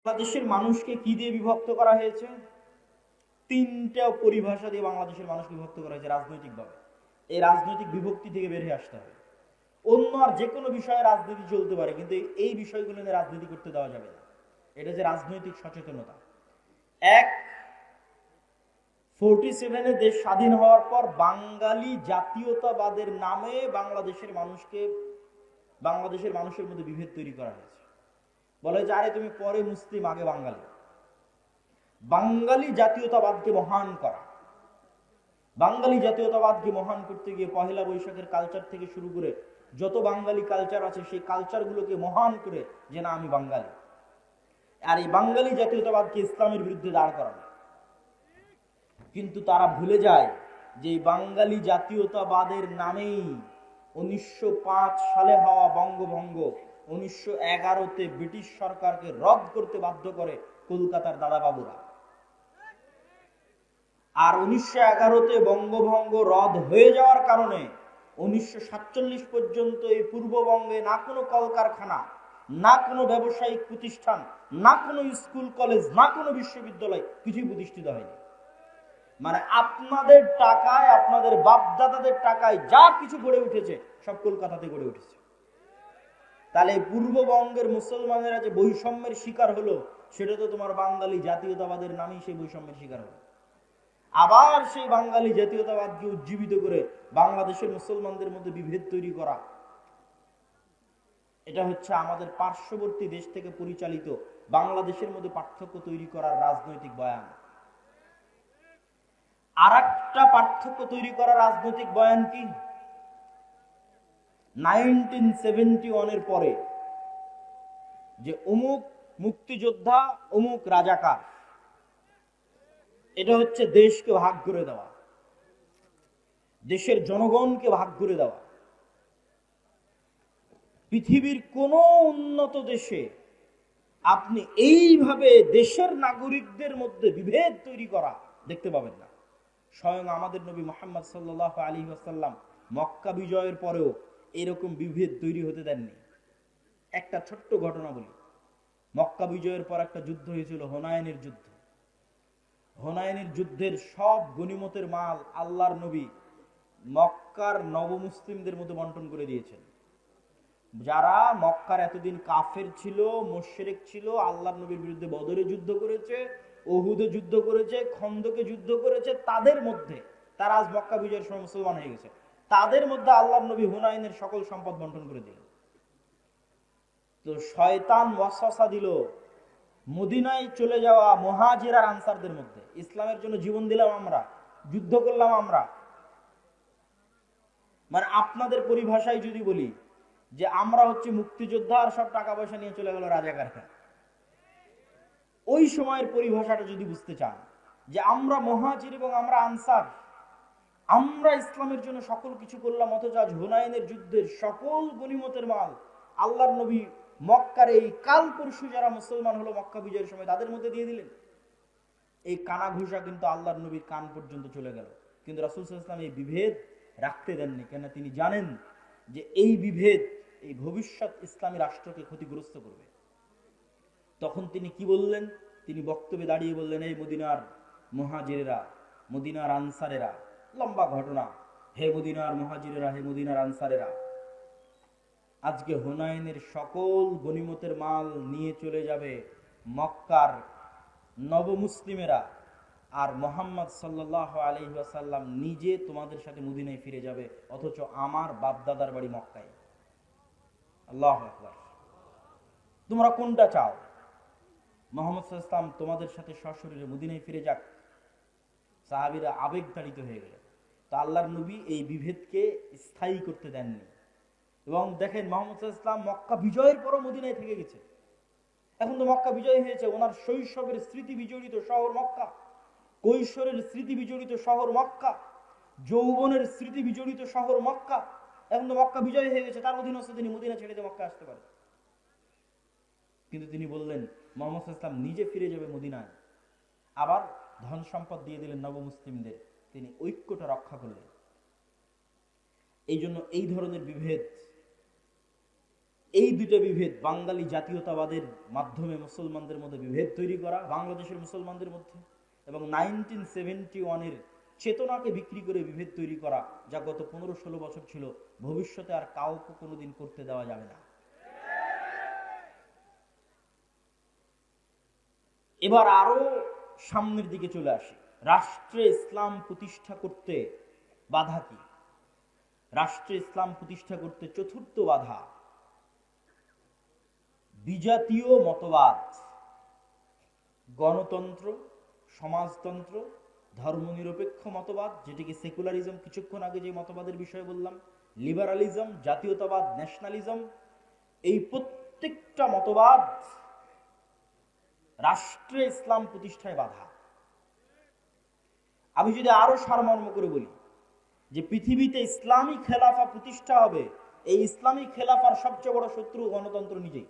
বাংলাদেশের মানুষকে কি দিয়ে বিভক্ত করা হয়েছে? তিনটা পরিভাষা দিয়ে বাংলাদেশের মানুষকে বিভক্ত করা হয়েছে রাজনৈতিকভাবে। এই রাজনৈতিক বিভক্তি থেকে বের হয়ে আসতে হবে। অন্য আর যে কোনো বিষয়ে রাজনীতি চলতে পারে, কিন্তু এই বিষয়গুলো নিয়ে রাজনীতি করতে দেওয়া যাবে না। এটা যে রাজনৈতিক সচেতনতা। এক, 47-এ দেশ স্বাধীন হওয়ার পর বাঙালি জাতীয়তাবাদের নামে বাংলাদেশের মানুষের মধ্যে বিভেদ তৈরি করা হয়েছে। বলে যে আরে তুমি পরে মুসলিম, আগে বাঙালি। বাঙালি জাতীয়তাবাদকে মহান করা, বাঙালি জাতীয়তাবাদকে মহান করতে গিয়ে পহেলা বৈশাখের কালচার থেকে শুরু করে যত বাঙালি কালচার আছে সেই কালচারগুলোকে মহান করে যে না আমি বাঙালি। আর এই বাঙালি জাতীয়তাবাদকে ইসলামের বিরুদ্ধে দাঁড় করানো। কিন্তু তারা ভুলে যায় যে বাঙালি জাতীয়তাবাদের নামেই 1905 সালে হওয়া বঙ্গভঙ্গ 1911-তে ব্রিটিশ সরকারকে রদ করতে বাধ্য করে কলকাতার দাদাবাবুরা। আর 1911-তে বঙ্গভঙ্গ রদ হয়ে যাওয়ার কারণে 1947 পর্যন্ত এই পূর্ববঙ্গে না কোনো কলকারখানা, না কোনো ব্যবসায়িক প্রতিষ্ঠান, না কোনো স্কুল কলেজ, না কোনো বিশ্ববিদ্যালয় কিছুই প্রতিষ্ঠিত হয়নি। মানে আপনাদের টাকায়, আপনাদের বাপদাদাদের টাকায় যা কিছু গড়ে উঠেছে সব কলকাতাতে গড়ে উঠেছে। তাহলে পূর্ববঙ্গের মুসলমানেরা যে বৈষম্যের শিকার হলো, সেটা তো তোমার বাঙালি জাতীয়তাবাদের নামেই সেই বৈষম্যের শিকার হলো। আবার সেই বাঙালি জাতীয়তাবাদকে উজ্জীবিত করে বাংলাদেশের মুসলমানদের মধ্যে বিভেদ তৈরি করা, এটা হচ্ছে আমাদের পার্শ্ববর্তী দেশ থেকে পরিচালিত বাংলাদেশের মধ্যে পার্থক্য তৈরি করার রাজনৈতিক বয়ান। আর একটা পার্থক্য তৈরি করার রাজনৈতিক বয়ান কি? 1971-এর পরে যে অমুক মুক্তিযোদ্ধা, অমুক রাজাকার, এটা হচ্ছে দেশকে ভাগ করে দেওয়া, দেশের জনগণকে ভাগ করে দেওয়া। পৃথিবীর কোন উন্নত দেশে আপনি এইভাবে দেশের নাগরিকদের মধ্যে বিভেদ তৈরি করা দেখতে পাবেন না। স্বয়ং আমাদের নবী মুহাম্মদ সাল্লাল্লাহু আলাইহি ওয়াসাল্লাম মক্কা বিজয়ের পরেও এরকম বিভেদ তৈরি হতে দেননি। একটা ছোট্ট ঘটনা বলি। মক্কা বিজয়ের পর একটা যুদ্ধ হয়েছিল, হুনাইনের যুদ্ধ। হুনাইনের যুদ্ধের সব গনিমতের মাল আল্লাহর নবী মক্কার নবমুসলিমদের মধ্যে বন্টন করে দিয়েছেন। যারা মক্কার এতদিন কাফের ছিল, মুশরিক ছিল, আল্লাহর নবীর বিরুদ্ধে বদরে যুদ্ধ করেছে, উহুদে যুদ্ধ করেছে, খন্দকে যুদ্ধ করেছে, তাদের মধ্যে, তারা আজ মক্কা বিজয়ের সময় মুসলমান হয়ে গেছে, তাদের মধ্যে আল্লাহর নবী হুনাইনের সকল সম্পদ বন্টন করে দিলেন। তো শয়তান ওয়াসওয়াসা দিল মদিনায় চলে যাওয়া মুহাজির আর আনসারদের মধ্যে, ইসলামের জন্য জীবন দিলাম আমরা, যুদ্ধ করলাম আমরা। মানে আপনাদের পরিভাষায় যদি বলি যে আমরা হচ্ছে মুক্তিযোদ্ধা আর সব টাকা পয়সা নিয়ে চলে গেল রাজাকারখানা, ওই সময়ের পরিভাষাটা যদি বুঝতে চান যে আমরা মুহাজির এবং আমরা আনসার, আমরা ইসলামের জন্য সকল কিছু করলাম, অথচ আজ হুনাইনের যুদ্ধের সকল গনিমতের মাল আল্লাহর নবী মক্কার এই কাল পরশু যারা মুসলমান হলো মক্কা বিজয়ের সময় তাদের মধ্যে দিয়ে দিলেন। এই কানা ঘুষা কিন্তু আল্লাহর নবীর কান পর্যন্ত চলে গেল। কিন্তু রাসূল সাল্লাল্লাহু আলাইহি ওয়াসাল্লাম এই বিভেদ রাখতে দেননি, কেন তিনি জানেন যে এই বিভেদ এই ভবিষ্যৎ ইসলামী রাষ্ট্রকে ক্ষতিগ্রস্ত করবে। তখন তিনি কি বললেন? তিনি বক্তব্যে দাঁড়িয়ে বললেন, এই মদিনার মুহাজিরেরা, মদিনার আনসারেরা, লম্বা ঘটনা, হে মদিনার মুহাজিরেরা, হে মদিনার আনসারেরা, আজকে হুনাইনের সকল গনিমতের মাল নিয়ে চলে যাবে মক্কার নবমুসলিমেরা, আর মুহাম্মদ সাল্লাল্লাহু আলাইহি ওয়াসাল্লাম নিজে তোমাদের সাথে মদিনায় ফিরে যাবে, অথচ আমার বাপদাদার বাড়ি মক্কায়। আল্লাহু আকবার। তোমরা কোনটা চাও? মুহাম্মদ সাল্লাল্লাহু আলাইহি ওয়াসাল্লাম তোমাদের সাথে সশরীরে মদিনায় ফিরে যাক? সাহাবীরা আবেগতাড়িত হয়ে গেলেন। তো আল্লাহর নবী এই বিভেদকে স্থায়ী করতে দেননি। এবং দেখেন মুহাম্মদ সাল্লাল্লাহু আলাইহি ওয়াসাল্লাম মক্কা বিজয়ের পরও মদিনায় থেকে গেছে। এখন তো মক্কা বিজয় হয়েছে, ওনার শৈশবের স্মৃতি বিজড়িত শহর মক্কা, কৈশোরের স্মৃতি বিজড়িত শহর মক্কা, যৌবনের স্মৃতি বিজড়িত শহর মক্কা। এখন তো মক্কা বিজয় হয়ে গেছে, তার অধীনস্থ তিনি মদিনা ছেড়ে দিয়ে মক্কা আসতে পারেন। কিন্তু তিনি বললেন মুহাম্মদ সাল্লাল্লাহু আলাইহি ওয়াসাল্লাম নিজে ফিরে যাবে মদিনায়, আবার ধন সম্পদ দিয়ে দিলেন নবমুসলিমদের। তিনি ঐক্যটা রক্ষা করলেন। এই জন্য এই ধরনের বিভেদ এই দুটো বিভেদ, বাঙালি জাতীয়তাবাদের মাধ্যমে মুসলমানদের মধ্যে বিভেদ তৈরি করা বাংলাদেশের মুসলমানদের মধ্যে, এবং 1971-এর চেতনাকে বিক্রি করে বিভেদ তৈরি করা, যা গত 15-16 বছর ছিল, ভবিষ্যতে আর কাউকে কোনোদিন করতে দেওয়া যাবে না। এবার আরো সামনের দিকে চলে আসি। রাষ্ট্রে ইসলাম প্রতিষ্ঠা করতে বাধা কি? রাষ্ট্রে ইসলাম প্রতিষ্ঠা করতে চতুর্থ বাধা বিজাতীয় মতবাদ, গণতন্ত্র, সমাজতন্ত্র, ধর্মনিরপেক্ষ মতবাদ, যেটিকে সেকুলারিজম, কিছুক্ষণ আগে যে মতবাদের বিষয়ে বললাম, লিবারালিজম, জাতীয়তাবাদ, ন্যাশনালিজম, এই প্রত্যেকটা মতবাদ রাষ্ট্রে ইসলাম প্রতিষ্ঠায় বাধা। আমি যদি আরো সারমর্ম করে বলি যে পৃথিবীতে ইসলামী খেলাফা প্রতিষ্ঠা হবে, এই ইসলামী খেলাফার সবচেয়ে বড় শত্রু গণতন্ত্র নিজেই।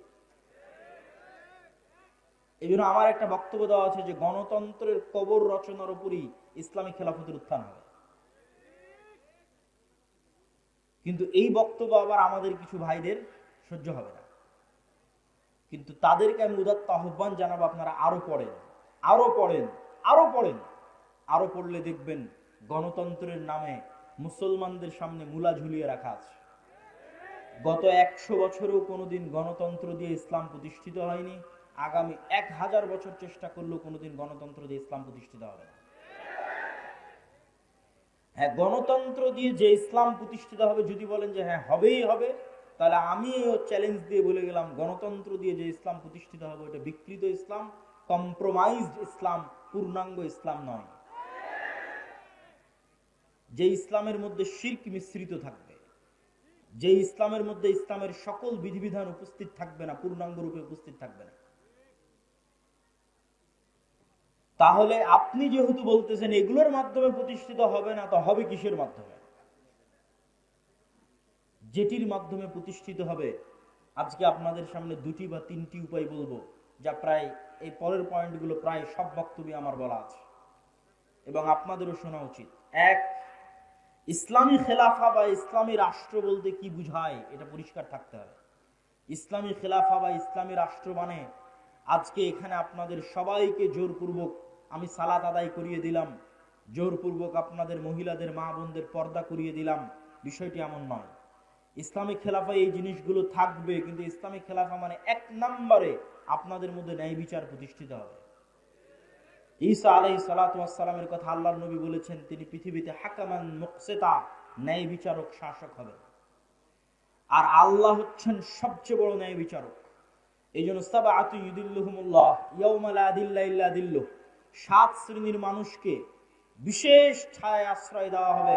এই জন্য আমার একটা বক্তব্য দেওয়া আছে যে গণতন্ত্রের কবর রচনার উপরই ইসলামী খেলাফতের উত্থান হবে। কিন্তু এই বক্তব্য আবার আমাদের কিছু ভাইদের সহ্য হবে না, কিন্তু তাদেরকে আমি উদাত্ত আহ্বান জানাবো, আপনারা আরো পড়েন, আরো পড়েন, আরো পড়েন। আরো পড়লে দেখবেন গণতন্ত্রের নামে মুসলমানদের সামনে মূলা ঝুলিয়ে রাখা আছে। গত 100 বছরেও কোনোদিন গণতন্ত্র দিয়ে ইসলাম প্রতিষ্ঠিত হয়নি, আগামী 1000 বছর চেষ্টা করলেও কোনোদিন গণতন্ত্র দিয়ে ইসলাম প্রতিষ্ঠিত হবে না। হ্যাঁ, গণতন্ত্র দিয়ে যে ইসলাম প্রতিষ্ঠিত হবে, যদি বলেন যে হ্যাঁ হবেই হবে, তাহলে আমি চ্যালেঞ্জ দিয়ে বলে গেলাম, গণতন্ত্র দিয়ে যে ইসলাম প্রতিষ্ঠিত হবে ওটা বিকৃত ইসলাম, কম্প্রোমাইজড ইসলাম, পূর্ণাঙ্গ ইসলাম নয়। যে ইসলামের মধ্যে শিরক মিশ্রিত থাকবে, যে ইসলামের মধ্যে ইসলামের সকল বিধিবিধান উপস্থিত থাকবে না, পূর্ণাঙ্গ রূপে উপস্থিত থাকবে না। তাহলে আপনি যেহেতু বলতেছেন এগুলোর মাধ্যমে প্রতিষ্ঠিত হবে না, তো হবে কিসের মাধ্যমে? যেটির মাধ্যমে প্রতিষ্ঠিত হবে, আজকে আপনাদের সামনে 2টি বা 3টি উপায় বলবো, যা প্রায় এই পরের পয়েন্টগুলো প্রায় সব বক্তব্যে আমার বলা আছে এবং আপনাদেরও শোনা উচিত। এক, ইসলামী খেলাফা বা ইসলামী রাষ্ট্র বলতে কি বুঝায় এটা পরিষ্কার থাকতে হবে। ইসলামী খেলাফা বা ইসলামী রাষ্ট্র মানে আজকে এখানে আপনাদের সবাইকে জোরপূর্বক আমি সালাত আদায় করিয়ে দিলাম, জোরপূর্বক আপনাদের মহিলাদের মা বোনদের পর্দা করিয়ে দিলাম, বিষয়টি এমন নয়। ইসলামিক খেলাফা এই জিনিসগুলো থাকবে, কিন্তু ইসলামিক খেলাফা মানে 1 নম্বরে আপনাদের মধ্যে ন্যায় বিচার প্রতিষ্ঠিত হবে। ঈসা আলাইহিস সালাতু ওয়াস সালামের কথা আল্লাহর নবী বলেছেন, তিনি পৃথিবীতে হাকামান মুকসিতা, ন্যায় বিচারক, শাসক হবেন। আর আল্লাহ হচ্ছেন সবচেয়ে বড় ন্যায় বিচারক। এই জন্য সাবআতু ইউদিল্লুহুমুল্লাহ ইয়াউমা লা দিল্লা ইল্লা দিল্লুহ, 7 শ্রেণীর মানুষকে বিশেষ ছায়ায় আশ্রয় দেওয়া হবে।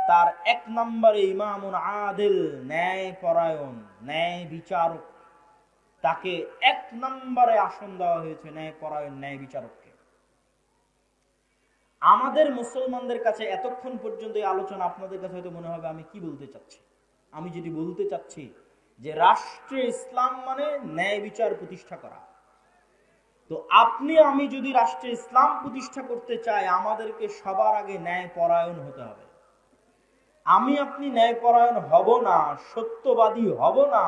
তার 1 নম্বরে ইমামুন আদিল, ন্যায় পরায়ণ, ন্যায় বিচারক। তাকে 1 নম্বরে আসন দেওয়া হয়েছে, ন্যায় পরায়ণ, ন্যায় বিচারককে। আমাদের মুসলমানদের কাছে এতক্ষণ পর্যন্ত এই আলোচনা আপনাদের কাছে হয়তো মনে হবে আমি কি বলতে চাচ্ছি। আমি যেটি বলতে চাচ্ছি যে রাষ্ট্রে ইসলাম মানে ন্যায় বিচার প্রতিষ্ঠা করা। তো আপনি আমি যদি রাষ্ট্রে ইসলাম প্রতিষ্ঠা করতে চাই, আমাদেরকে সবার আগে ন্যায় পরায়ণ হতে হবে। আমি আপনি ন্যায় পরায়ণ হব না, সত্যবাদী হব না,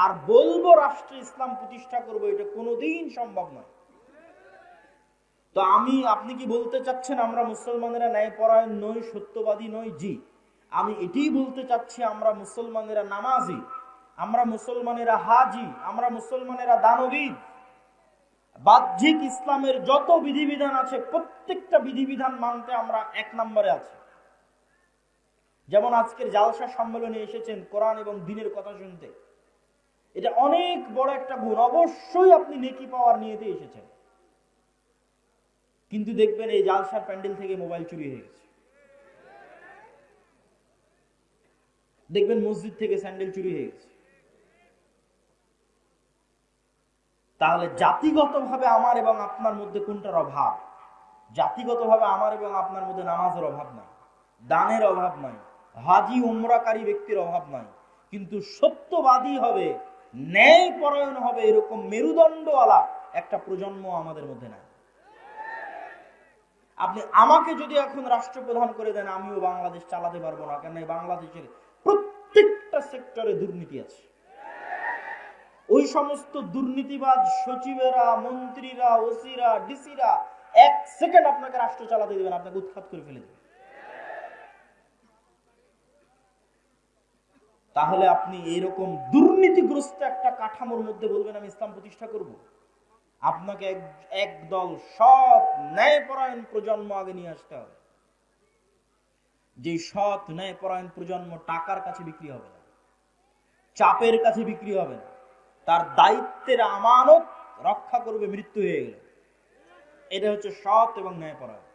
আর বলবো রাষ্ট্রে ইসলাম প্রতিষ্ঠা করব, এটা কোনোদিন সম্ভব নয়। তো আপনি কি বলতে চাচ্ছেন আমরা মুসলমানেরা ন্যায় পরায়ণ নই, সত্যবাদী নই? জি, আমি এটাই বলতে চাচ্ছি আমরা মুসলমানেরা নামাজি, আমরা মুসলমানেরা হাজি, আমরা মুসলমানেরা দানবীর। বাহ্যিক ইসলামের যত বিধিবিধান আছে প্রত্যেকটা বিধিবিধান মানতে আমরা 1 নম্বরে আছি। যেমন আজকের জালসা সম্মেলনে এসেছেন কোরআন এবং দ্বীনের কথা শুনতে, এটা অনেক বড় একটা গুণ। অবশ্যই আপনি নেকি পাওয়ার নিয়েতে এসেছেন, কিন্তু দেখবেন এই জালসার প্যান্ডেল থেকে মোবাইল চুরি হয়ে গেছে, দেখবেন মসজিদ থেকে স্যান্ডেল চুরি হয়ে গেছে। তাহলে জাতিগতভাবে আমার এবং আপনার মধ্যে কোনটার অভাব? জাতিগতভাবে আমার এবং আপনার মধ্যে নামাজের অভাব নাই, দানের অভাব নাই, হাজি উমরাকারী ব্যক্তির অভাব নাই, কিন্তু সত্যবাদী হবে, ন্যায় পরায়ণ হবে, এরকম মেরুদণ্ডওয়ালা একটা প্রজন্ম আমাদের মধ্যে নাই। আপনি আমাকে যদি এখন রাষ্ট্রপ্রধান করে দেন, আমিও বাংলাদেশ চালাতে পারবো না, কেন বাংলাদেশের প্রত্যেকটা সেক্টরে দুর্নীতি আছে। ওই সমস্ত দুর্নীতিবাজ সচিবেরা, মন্ত্রীরা, ওসিরা, ডিসিরা 1 সেকেন্ড আপনাকে রাষ্ট্র চালাতে দেবেন, আপনাকে উৎখাত করে ফেলে দেবে। তাহলে আপনি এইরকম দুর্নীতিগ্রস্ত একটা কাঠামোর মধ্যে বলবেন আমি ইসলাম প্রতিষ্ঠা করব? আপনাকে একদল সৎ ন্যায়পরায়ণ প্রজন্ম আগে নিয়ে আসতে হবে। যে সৎ ন্যায়পরায়ণ প্রজন্ম টাকার কাছে বিক্রি হবে না, চাপের কাছে বিক্রি হবে না, তার দায়িত্বের আমানত রক্ষা করবে মৃত্যু হয়ে গেলে। এটা হচ্ছে সৎ এবং ন্যায়পরায়ণ।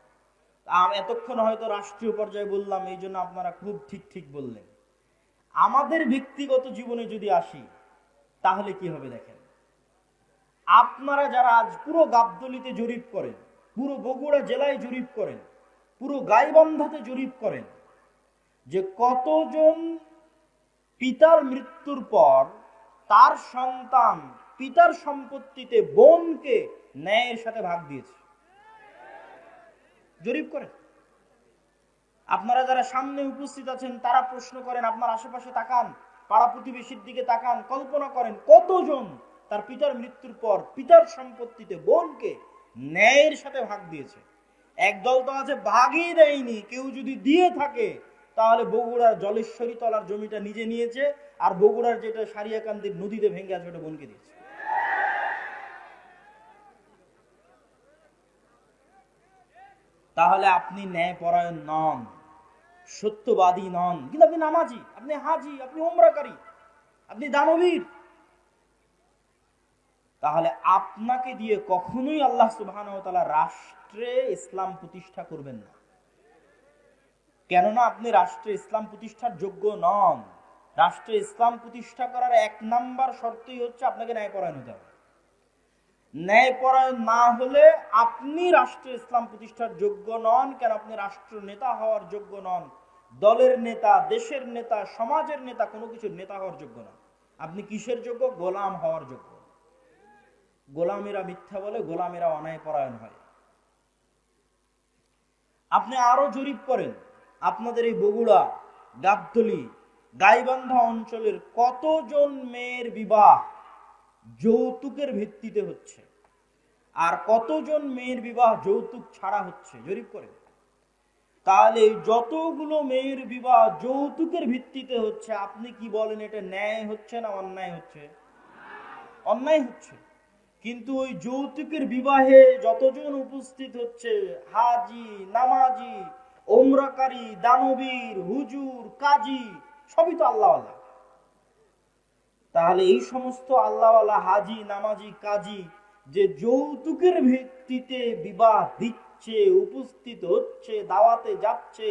এতক্ষণ হয়তো রাষ্ট্রীয় পর্যায়ে বললাম, এই জন্য আপনারা খুব ঠিক ঠিক বললেন। আমাদের ব্যক্তিগত জীবনে যদি আসি তাহলে কি হবে দেখেন। আপনারা যারা আজ পুরো গাবতলীতে জরিপ করেন, পুরো বগুড়া জেলায় জরিপ করেন, পুরো গাইবান্ধাতে জরিপ করেন যে কতজন পিতার মৃত্যুর পর তার সন্তান পিতার সম্পত্তিতে বোনকে ন্যায়ের সাথে ভাগ দিয়েছে, জরিপ করেন। আপনারা যারা সামনে উপস্থিত আছেন তারা প্রশ্ন করেন, আপনার আশেপাশে তাকান, পাড়া প্রতিবেশীর দিকে তাকান, কল্পনা করেন কতজন তার পিতার মৃত্যুর পর পিতার সম্পত্তিতে বোনকে ন্যায়ের সাথে ভাগ দিয়েছে। একদল তো আছে ভাগই দেয়নি, কেউ যদি দিয়ে থাকে তাহলে বগুড়ার জলেশ্বরী তলার জমিটা নিজে নিয়েছে, আর বগুড়ার যেটা সারিয়াকান্দির নদীতে ভেঙে আছে ওটা বোনকে দিয়েছে। তাহলে আপনি ন্যায়পরায়ণ নন, সত্যবাদী নন, কিন্তু আপনি নামাজি, আপনি হাজি, আপনি ওমরাকারী, আপনি দানবীর। তাহলে আপনাকে দিয়ে কখনোই আল্লাহ সুবহানাহু ওয়া তাআলা রাষ্ট্রে ইসলাম প্রতিষ্ঠা করবেন না। কেননা আপনি রাষ্ট্রে ইসলাম প্রতিষ্ঠার যোগ্য নন। রাষ্ট্রে ইসলাম প্রতিষ্ঠা করার 1 নাম্বার শর্তই হচ্ছে আপনাকে ন্যায়পরায়ণ হতে হবে। ন্যায়পরায়ণ না হলে আপনি রাষ্ট্রে ইসলাম প্রতিষ্ঠার যোগ্য নন। কেন? আপনি রাষ্ট্র নেতা হওয়ার যোগ্য নন, দলের নেতা, দেশের নেতা, সমাজের নেতা, কোনো কিছুর নেতা হওয়ার যোগ্য নন। আপনি কিসের যোগ্য? গোলাম হওয়ার যোগ্য। গোলামেরা মিথ্যা বলে, গোলামেরা অন্যায়পরায়ণ হয়। আপনি আরো জরিপ করেন, আপনাদের এই বগুড়া, গাবতলী, গাইবান্ধা অঞ্চলের কতজন মেয়ের বিবাহ যৌতুকের ভিত্তিতে হচ্ছে, আর কতজন মেয়ের বিবাহ যৌতুক ছাড়া হচ্ছে, জরিপ করেন। তাহলে যতগুলো মেয়ের বিবাহ যৌতুকের ভিত্তিতে হচ্ছে, আপনি কি বলেন এটা ন্যায় হচ্ছে না অন্যায় হচ্ছে? অন্যায় হচ্ছে। কিন্তু ওই যৌতুকের বিবাহে যতজন উপস্থিত হচ্ছে, হাজি, নামাজি, ওমরাকারী, দানবীর, হুজুর, কাজী, সবই তো আল্লাহওয়ালা। তাহলে এই সমস্ত আল্লাহওয়ালা হাজি, নামাজি, কাজী যে যৌতুকের ভিত্তিতে বিবাহ দিচ্ছে, উপস্থিত হচ্ছে, দাওয়াতে যাচ্ছে,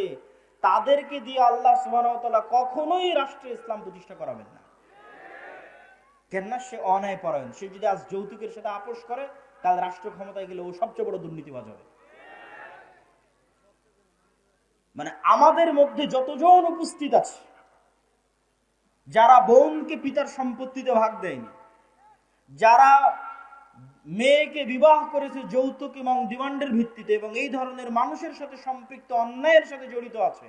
তাদেরকে দিয়ে আল্লাহ সুবহানাহু ওয়া তাআলা কখনোই রাষ্ট্রে ইসলাম প্রতিষ্ঠা করাবেন না। কেননা সে অন্যায়পরায়ণ। সে যদি আজ যৌতুকের সাথে আপোষ করে, কাল রাষ্ট্র ক্ষমতায় গেলে ও সবচেয়ে বড় দুর্নীতিবাজ হবে। মানে আমাদের মধ্যে যতজন উপস্থিত আছে যারা বোনকে পিতার সম্পত্তিতে ভাগ দেয়নি, যারা মেয়েকে বিবাহ করেছে যৌতুক এবং ডিমান্ডের ভিত্তিতে, এবং এই ধরনের মানুষের সাথে সম্পৃক্ত, অন্যায়ের সাথে জড়িত আছে,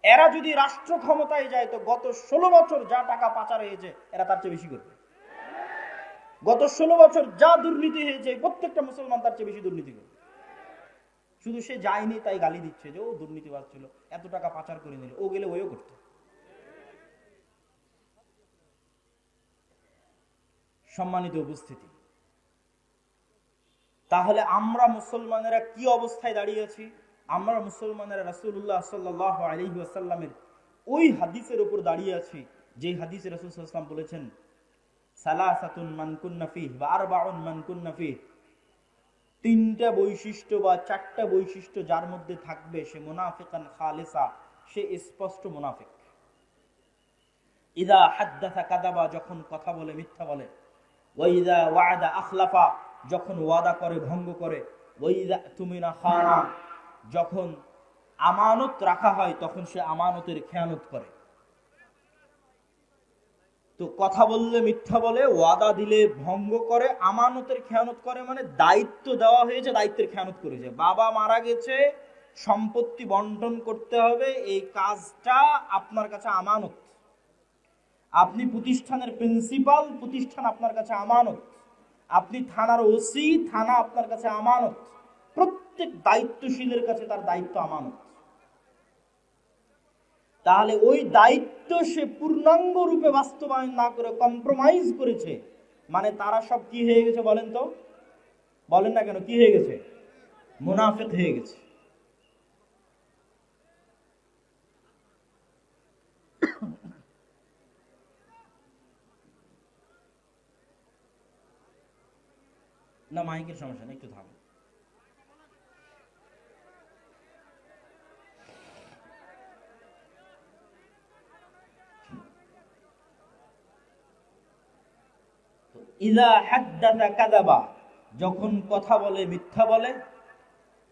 এরা যদি রাষ্ট্র ক্ষমতায় যায় তো গত 16 বছর যা টাকা পাচার হয়েছে এরা তার চেয়ে বেশি করবে। গত 16 বছর যা দুর্নীতি হয়েছে প্রত্যেকটা মুসলমান তার চেয়ে বেশি দুর্নীতি করবে। শুধু সে যায়নি তাই গালি দিচ্ছে যে ও দুর্নীতিবাজ ছিল, এত টাকা পাচার করে নিল, ও গেলে ওইও করতো। সম্মানিত উপস্থিতি, তাহলে আমরা মুসলমানেরা কি অবস্থায় দাঁড়িয়ে আছি? আমরা মুসলমানেরা রাসূলুল্লাহ সাল্লাল্লাহু আলাইহি ওয়াসাল্লামের ওই হাদিসের উপর দাঁড়িয়ে আছি যে হাদিসে রাসূল সাল্লাল্লাহু আলাইহি ওয়াসাল্লাম বলেছেন, সালাসাতুন মান কুন্না ফিহি ওয়া আরবাউন মান কুন্না ফিহি, 3টা বৈশিষ্ট্য বা 4টা বৈশিষ্ট্য যার মধ্যে থাকবে সে মুনাফিকান খালিসা, সে স্পষ্ট মুনাফিক। ইযা হাদ্দাসা কাযাবা, যখন কথা বলে মিথ্যা বলে, ওয়া ইযা ওয়া'আদা আখলাফা, যখন ওয়াদা করে ভঙ্গ করে, ওয়া ইযা তুমিনা খানা, যখন আমানত রাখা হয় তখন সে আমানতের খেয়ানত করে। তো কথা বললে মিথ্যা বলে, ওয়াদা দিলে ভঙ্গ করে, আমানতের খেয়ানত করে, মানে দায়িত্ব দেওয়া হয়েছে দায়িত্বের খেয়ানত করেছে। বাবা মারা গেছে, সম্পত্তি বন্টন করতে হবে, এই কাজটা আপনার কাছে আমানত। আপনি প্রতিষ্ঠানের প্রিন্সিপাল, প্রতিষ্ঠান আপনার কাছে আমানত। আপনি থানার ওসি, থানা আপনার কাছে আমানত। প্রত্যেক দায়িত্বশীলের কাছে তার দায়িত্ব আমানত। তাহলে ওই দায়িত্ব সে পূর্ণাঙ্গ রূপে বাস্তবায়ন না করে কম্প্রোমাইজ করেছে, মানে তারা সব কি হয়ে গেছে বলেন তো? বলেন না কেন, কি হয়ে গেছে? মুনাফিক হয়ে গেছে। না মাইকের সমস্যা নেই, একটু থামো। ইযা হাদ্দাসা কাযাবা, যখন কথা বলে মিথ্যা বলে,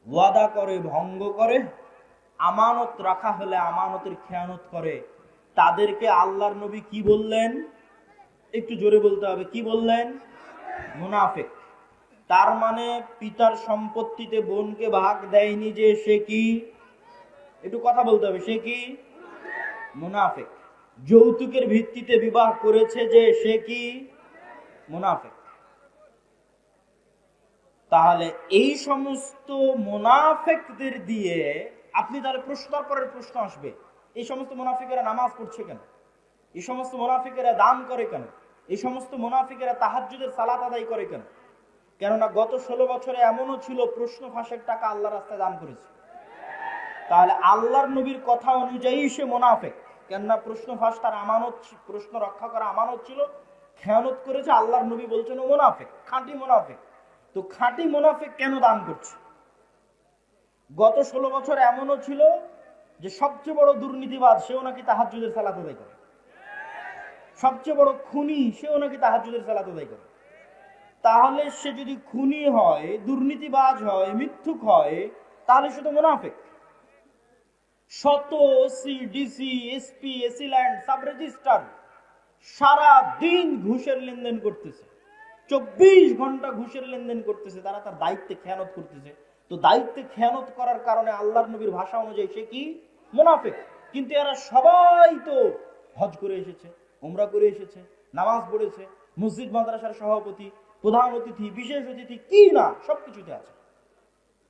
ওয়াদা করে ভঙ্গ করে, আমানত রাখা হলে আমানতের খেয়ানত করে। তাদেরকে আল্লাহর নবী কি বললেন? একটু জোরে বলতে হবে, কি বললেন? মুনাফিক। তার মানে পিতার সম্পত্তিতে বোনকে ভাগ দেয়নি যে সে কি? একটু কথা বলতে হবে, সে কি? মুনাফিক। যৌতুকের ভিত্তিতে বিবাহ করেছে যে সে কি? মুনাফিক। তাহলে এই সমস্ত মুনাফিকদের দিয়ে আপনি তাহলে প্রশ্নের পরের প্রশ্ন আসবে, এই সমস্ত মুনাফিকেরা নামাজ পড়ছে কেন? এই সমস্ত মুনাফিকেরা দান করে কেন? এই সমস্ত মুনাফিকেরা তাহাজ্জুদের সালাত আদায় করে কেন? কেননা গত 16 বছরে এমনও ছিল প্রশ্ন ফাঁসের টাকা আল্লাহর রাস্তায় দান করেছে। তাহলে আল্লাহর নবীর কথা অনুযায়ী সে মুনাফিক, কেননা প্রশ্ন ফাঁস তার আমানত, প্রশ্ন রক্ষা করা আমানত ছিল, খেয়ানত করেছে। আল্লাহর নবী বলছেন ও মুনাফিক, খাঁটি মুনাফিক। তো খাঁটি মুনাফিক কেন দান করছে? গত 16 বছর এমনও ছিল যে সবচেয়ে বড় দুর্নীতিবাজ সেও নাকি তাহাজ্জুদের সালাত আদায় করে, সবচেয়ে বড় খুনি সেও নাকি তাহাজ্জুদের সালাত আদায় করে। তাহলে সে যদি খুনি হয়, দুর্নীতিবাজ হয়, মিথ্যুক হয়, তাহলে সে তো মুনাফিক। শত OC, DC, SP, AC land, sub registrar সারা দিন ঘুষের লেনদেন করতেছে, 24 ঘন্টা ঘুষের লেনদেন করতেছে, তারা তার দায়িত্বে খেয়ানত করতেছে। তো দায়িত্বে খেয়ানত করার কারণে আল্লাহর নবীর ভাষা অনুযায়ী সে কি? মুনাফিক। কিন্তু এরা সবাই তো হজ করে এসেছে, উমরা করে এসেছে, নামাজ পড়েছে, মসজিদ মাদ্রাসার সভাপতি, প্রধান অতিথি, বিশেষ অতিথি, কি না সবকিছুতে আছে।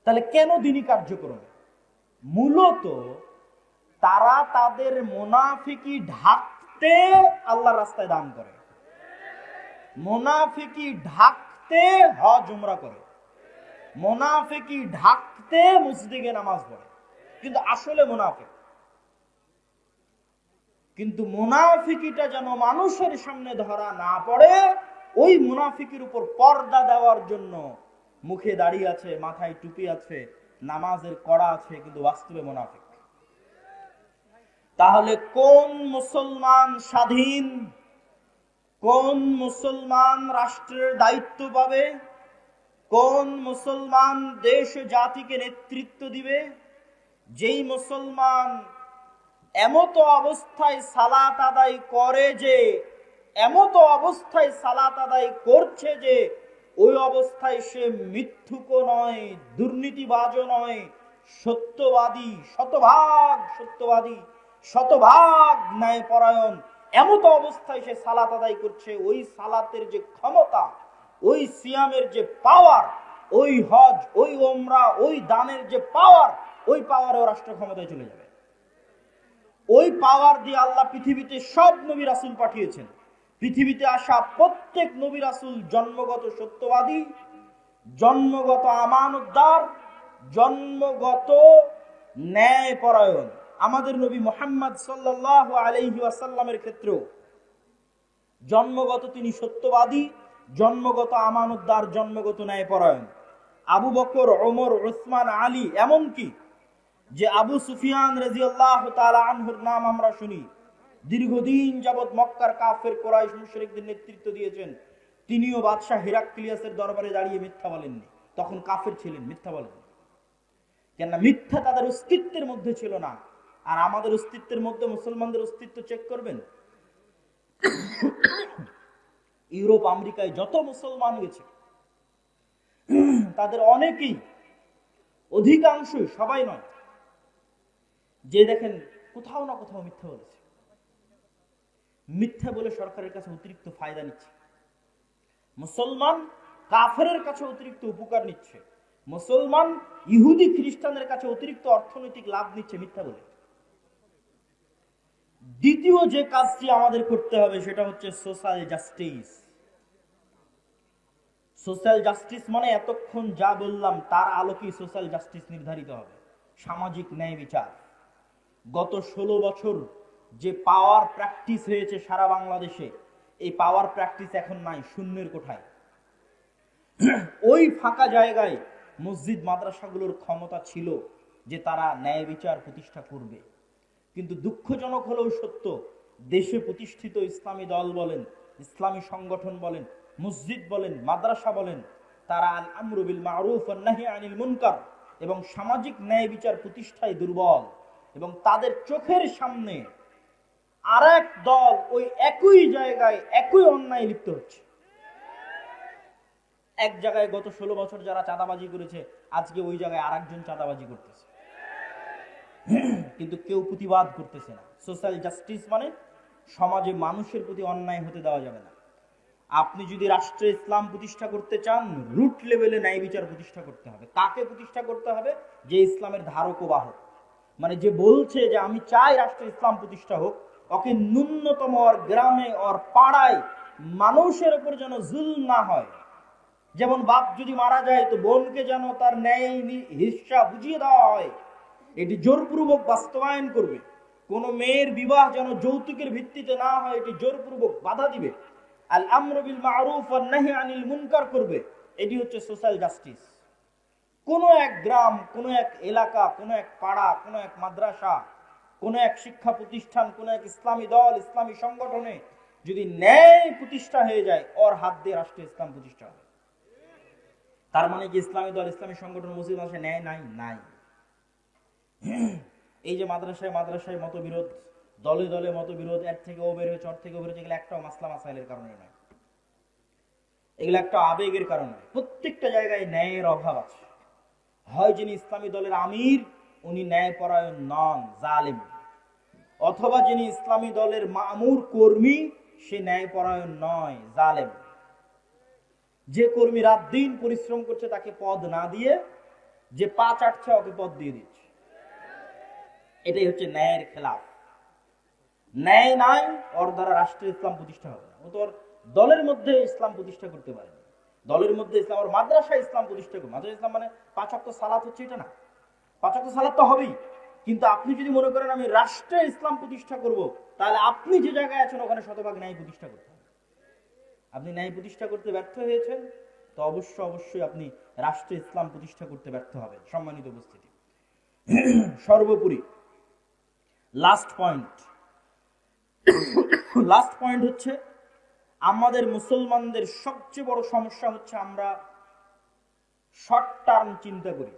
তাহলে কেন দ্বীনি কার্যক্রমে? মূলত তারা তাদের মুনাফিকি ঢাকতে আল্লাহর রাস্তায় দান করে, মুনাফিকি ঢাকতে হজ উমরা করে, মুনাফিকি ঢাকতে মসজিদে নামাজ পড়ে, কিন্তু আসলে মুনাফিক। কিন্তু মুনাফিকিটা যেন মানুষের সামনে ধরা না পড়ে, ওই মুনাফিকির উপর পর্দা দেওয়ার জন্য মুখে দাড়ি আছে, মাথায় টুপি আছে, নামাজের কড়া আছে, কিন্তু বাস্তবে মুনাফিক। তাহলে কোন মুসলমান স্বাধীন, কোন মুসলমান রাষ্ট্রের দায়িত্ব পাবে, কোন মুসলমান দেশ জাতিকে নেতৃত্ব দিবে? যেই মুসলমান এমত অবস্থায় সালাত আদায় করে যে, এমত অবস্থায় সালাত আদায় করছে যে ওই অবস্থায় সে মিথ্যুকও নয়, দুর্নীতিবাজও নয়, সত্যবাদী, শতভাগ সত্যবাদী, শতভাগ ন্যায়পরায়ণ, এমত অবস্থায় সে সালাত আদায় করছে, ওই সালাতের যে ক্ষমতা, ওই সিয়ামের যে পাওয়ার, ওই হজ, ওই ওমরা, ওই দানের যে পাওয়ার, ওই পাওয়ারও রাষ্ট্র ক্ষমতায় চলে যাবে। ওই পাওয়ার দিয়ে আল্লাহ পৃথিবীতে সব নবী রাসূল পাঠিয়েছেন। পৃথিবীতে আসা প্রত্যেক নবী রাসূল জন্মগত সত্যবাদী, জন্মগত আমানতদার, জন্মগত ন্যায়পরায়ণ। আমাদের নবী মুহাম্মদ সাল্লাল্লাহু আলাইহি ওয়াসাল্লামের ক্ষেত্রেও জন্মগত তিনি সত্যবাদী, জন্মগত আমানতদার, জন্মগত ন্যায়পরায়ণ। আবু বকর, ওমর, উসমান, আলী, এমনকি যে আবু সুফিয়ান রাদিয়াল্লাহু তাআলা আনহুর নাম আমরা শুনি, দীর্ঘদিন যাবৎ মক্কার কাফের কুরাইশ মুশরিকদের নেতৃত্ব দিয়েছেন, তিনিও বাদশাহ হিরাক্লিয়াসের দরবারে দাঁড়িয়ে মিথ্যা বলেননি। তখন কাফের ছিলেন, মিথ্যা বলেননি। কেননা মিথ্যা তাদের অস্তিত্বের মধ্যে ছিল না। আর আমাদের অস্তিত্বের মধ্যে মুসলমানদের অস্তিত্ব চেক করবেন, ইউরোপ আমেরিকায় যত মুসলমান গেছে তাদের অনেকেই, অধিকাংশই, সবাই নয়, যে দেখেন কোথাও না কোথাও মিথ্যা বলেছে। মিথ্যা বলে সরকারের কাছে অতিরিক্ত ফায়দা নিচ্ছে, মুসলমান কাফেরের কাছে অতিরিক্ত উপকার নিচ্ছে, মুসলমান ইহুদি খ্রিস্টানদের কাছে অতিরিক্ত অর্থনৈতিক লাভ নিচ্ছে মিথ্যা বলে। দ্বিতীয় যে কাজটি আমাদের করতে হবে সেটা হচ্ছে সোশ্যাল জাস্টিস। সোশ্যাল জাস্টিস মানে এতক্ষণ যা বললাম তার আলোকেই সোশ্যাল জাস্টিস নির্ধারিত হবে, সামাজিক ন্যায় বিচার। গত 16 বছর যে পাওয়ার প্র্যাকটিস হয়েছে সারা বাংলাদেশে, এই পাওয়ার প্র্যাকটিস এখন নাই, শূন্যের কোঠায়। ওই ফাঁকা জায়গায় মসজিদ মাদ্রাসাগুলোর ক্ষমতা ছিল যে তারা ন্যায় বিচার প্রতিষ্ঠা করবে, কিন্তু দুঃখজনক হলেও সত্য, দেশে প্রতিষ্ঠিত ইসলামী দল বলেন, ইসলামী সংগঠন বলেন, মসজিদ বলেন, মাদ্রাসা বলেন, তারা আল আমরু বিল মারুফ ওয়ান নাহি আনিল মুনকার এবং সামাজিক ন্যায় বিচার প্রতিষ্ঠায় দুর্বল। এবং তাদের চোখের সামনে আরেক দল ওই একই জায়গায় একই অন্যায় লিপ্ত হচ্ছে। এক জায়গায় গত 16 বছর যারা চাঁদাবাজি করেছে, আজকে ওই জায়গায় আরেকজন চাঁদাবাজি করতেছে, কিন্তু কেউ প্রতিবাদ করতেছে না। সোশ্যাল জাস্টিস মানে সমাজে মানুষের প্রতি অন্যায় হতে দেওয়া যাবে না। আপনি যদি রাষ্ট্রে ইসলাম প্রতিষ্ঠা করতে চান, রুট লেভেলে ন্যায় বিচার প্রতিষ্ঠা করতে হবে। কাকে প্রতিষ্ঠা করতে হবে? যে ইসলামের ধারক ও বাহক, মানে যে বলছে যে আমি চাই রাষ্ট্রে ইসলাম প্রতিষ্ঠা হোক, ওকে ন্যূনতম ওর গ্রামে ওর পাড়ায় মানুষের উপর যেন জুলম না হয়। যেমন বাপ যদি মারা যায় তো বোনকে যেন তার ন্যায় হিস্সা বুঝিয়ে দেওয়া হয়, এটি জোরপূর্বক বাস্তবায়ন করবে। কোন মেয়ের বিবাহ যেন যৌতুকের ভিত্তিতে না হয়, এটি জোরপূর্বক বাধা দিবে। আল আমরু বিল মারুফ ওয়ান নাহি আনিল মুনকার করবে। এটি হচ্ছে সোশ্যাল জাস্টিস। কোন এক গ্রাম, কোন এক এলাকা, কোন এক পাড়া, কোন এক মাদ্রাসা, কোন এক শিক্ষা প্রতিষ্ঠান, কোন এক ইসলামী দল, ইসলামী সংগঠনে যদি ন্যায় প্রতিষ্ঠা হয়ে যায়, ওর হাত দিয়ে রাষ্ট্রে ইসলাম প্রতিষ্ঠা হবে। তার মানে কি ইসলামী দল, ইসলামী সংগঠন, মসজিদ মাদ্রাসায় ন্যায় নাই? নাই। এই যে মাদ্রাসায় মাদ্রাসায় মতবিরোধ, দলে দলে মতবিরোধ, এর থেকে ও বের হয়েছে, ওর থেকে ও বের হয়েছে, এগুলো একটাও মাসলা মাসাইলের কারণে নয়, এগুলো একটা আবেগের কারণে। প্রত্যেকটা জায়গায় ন্যায়ের অভাব আছে। হয় যিনি ইসলামী দলের আমির উনি ন্যায়পরায়ণ নন, জালেম, অথবা যিনি ইসলামী দলের মামুর কর্মী সে ন্যায়পরায়ণ নয়, জালেম। যে কর্মী রাত দিন পরিশ্রম করছে তাকে পদ না দিয়ে যে পা চাটছে ওকে পদ দিয়ে দিচ্ছে, এটাই হচ্ছে ন্যায়ের খেলাফ। ন্যায় নাই, ওর দ্বারা রাষ্ট্রে ইসলাম প্রতিষ্ঠা হবে না। ও তো ওর দলের মধ্যে ইসলাম প্রতিষ্ঠা করতে পারে না, দলের মধ্যে ইসলাম, ওর মাদ্রাসায় ইসলাম প্রতিষ্ঠা করবে। মাদ্রাসা ইসলাম মানে 5 ওয়াক্ত সালাত হচ্ছে এটা না, 5 ওয়াক্ত সালাত তো হবেই, কিন্তু আপনি যদি মনে করেন আমি রাষ্ট্রে ইসলাম প্রতিষ্ঠা করব, তাহলে আপনি যে জায়গায় আছেন ওখানে শতভাগ ন্যায় প্রতিষ্ঠা করতে হবে। আপনি ন্যায় প্রতিষ্ঠা করতে ব্যর্থ হয়েছেন তো অবশ্যই আপনি রাষ্ট্রে ইসলাম প্রতিষ্ঠা করতে ব্যর্থ হবেন। সম্মানিত উপস্থিতি, সর্বোপরি লাস্ট পয়েন্ট হচ্ছে আমাদের মুসলমানদের সবচেয়ে বড় সমস্যা হচ্ছে আমরা শর্ট টার্ম চিন্তা করি।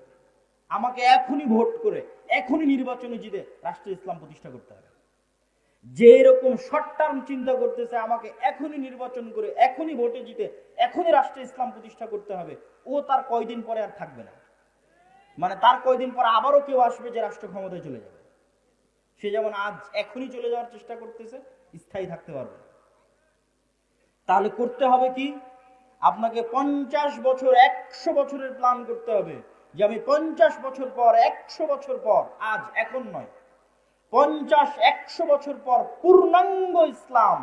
আমাকে এখনই ভোট করে, এখনই নির্বাচনে জিতে রাষ্ট্রে ইসলাম প্রতিষ্ঠা করতে হবে। যে এরকম শর্ট টার্ম চিন্তা করতেছে আমাকে এখনই নির্বাচন করে, এখনই ভোটে জিতে, এখনই রাষ্ট্রে ইসলাম প্রতিষ্ঠা করতে হবে, ও তার কয়দিন পরে আর থাকবে না। মানে তার কয়দিন পরে আবারও কেউ আসবে যে রাষ্ট্র ক্ষমতায় চলে যাবে। সে যেমন আজ এখনই চলে যাওয়ার চেষ্টা করতেছে, স্থায়ী থাকতে পারবে না। তাহলে করতে হবে কি? আপনাকে 50 বছর, 100 বছরের প্ল্যান করতে হবে যে আমি 50 বছর পর, 100 বছর পর, আজ এখন নয়, 50-100 বছর পর পূর্ণাঙ্গ ইসলাম,